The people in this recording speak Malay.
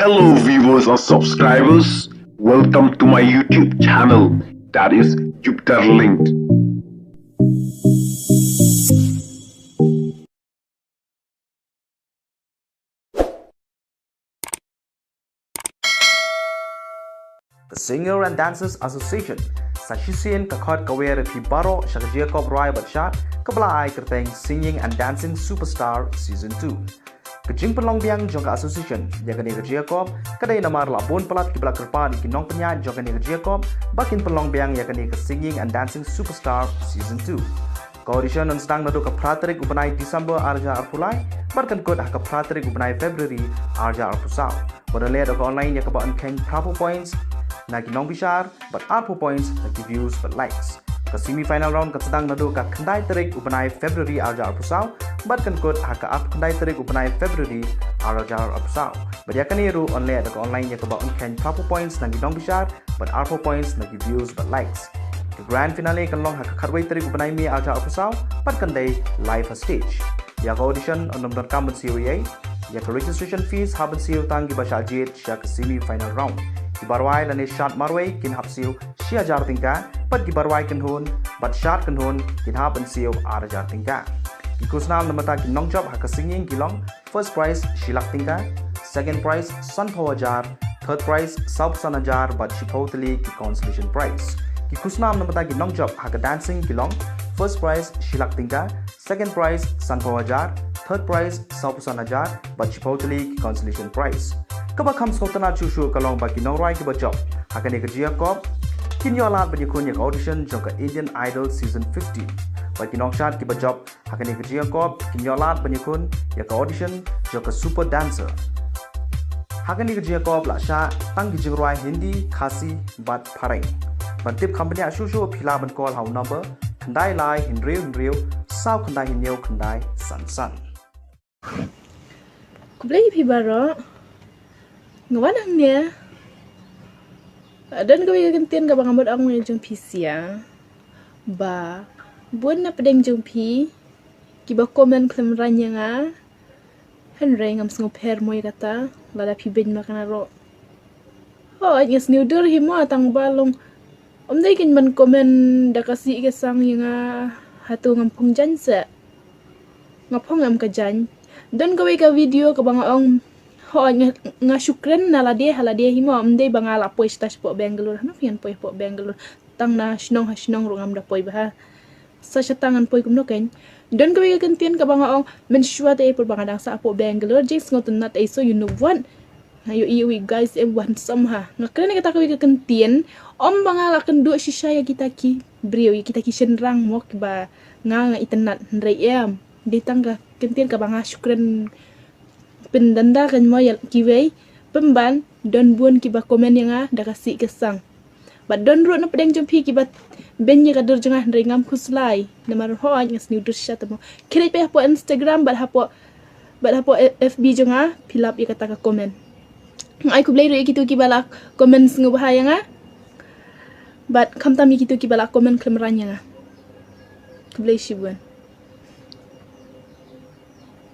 Hello viewers or subscribers, welcome to my YouTube channel, that is Jupiter Linked. The Singer and Dancers Association Sashisien kakot kawei Pibaro Shakajia Rai Batshat Kabla Ai Kerteng Singing and Dancing Superstar Season 2 Kejing Penlongbiang Jongka Association Yakani Kajiakob Kadai Namar Labon Pelat Kibla Kerpa di Nongpenya Jongkani Kajiakob Bakin Penlongbiang Yakani Singing and Dancing Superstar Season 2 Audition and Stang Nadu Kapraterik Upanai December Arja Arpulai Barkan Kod Kapraterik Upanai February Arja Arpusau Bodalea online Yakaban Kane Prapo Points Nagi Nongbishar, but Arpo points, nagi views, but likes. Ke semi-final round kesedang nado ka kendai terik upanai February arja arpusau, but kan kod haka up kendai terik upanai February arja arpusau. But ya kan iru only ada ke online ya ke baun kan Arpo points nagi Nongbishar, but Arpo points nagi views, but likes. Ke grand finale kan long haka Khyrwait terik upanai mi arja arpusau, but kendai live stage. Ya ke audition Nongbam kiwei, ya ke registration fees haben siu tang gibasha jet ya ke semi-final round. Gibarwai lani shot marway kin hap siu shia jar tingka pat gibarwai kin hun but shot kin hun kin hapen siu ara jar tingka gikusnam namata kin nongjob haka singing gilong first prize shilak tingka second prize sunflower jar third prize soup sana jar but chipotli ki consolation prize gikusnam namata kin nongjob haka dancing gilong first prize shilak tingka second prize sunflower jar third prize soup sana jar but chipotli ki consolation prize Kaba kam sotana chushu kalong baki nongrai kiba job hakane kajia kop kin yolat bani kun yak audition jongka Indian Idol season 15 baki nongshat kiba job hakane kajia kop kin yolat bani kun yak audition jongka super dancer hakane kajia kop la sha tang gijingrai Hindi Khasi bat Khlemraiñ ban tip company shushu phila ban call how number khandai lai hinriu sao khandai hineu khandai san Kublai pibaro ngawan dia dan kawei gantian ka bangamot ang jong pisia ba buon na pedeng jong pi kiba komen Khlemraiñ nga Khlemraiñ ngam sngo per moy kata lada pi ben makana ro ngas niudur himo tang balong dai kin man komen da kasi ke sang nga hatu ngam phung jan se ngapong ngam ka jan dan kawei ka video ka bangong nga syukran na halade himo amde bangala poi stas po Bangalore no fian poi po Bangalore tang na shnong rungam da poi bah sa tangan poi kumno ken don ko kan tien ka bangaong mensua te por bangadang sa po Bangalore jings ngoton nat so you know what ayo iwi guys wan samha ngakren ka ka kan tien bangala kan do shisaya kita ki brio kita ki senrang mok ba nga itenat reem ditang ka kentien ka banga syukran pendanda kan mo kiwei pemban don buon kiba komen yang da kasi kesang but don ro na pedeng jompi kiba benye ka dur jengah ringam kuslai namar ho ngas new dur shat mo kire pe hapo Instagram but hapo FB jengah pilap ya kata ka komen ai ku blai ro kitu kiba la komen sngu bahaya nga but kam tam kitu kiba la komen Khlemraiñ nga ku blai shibuan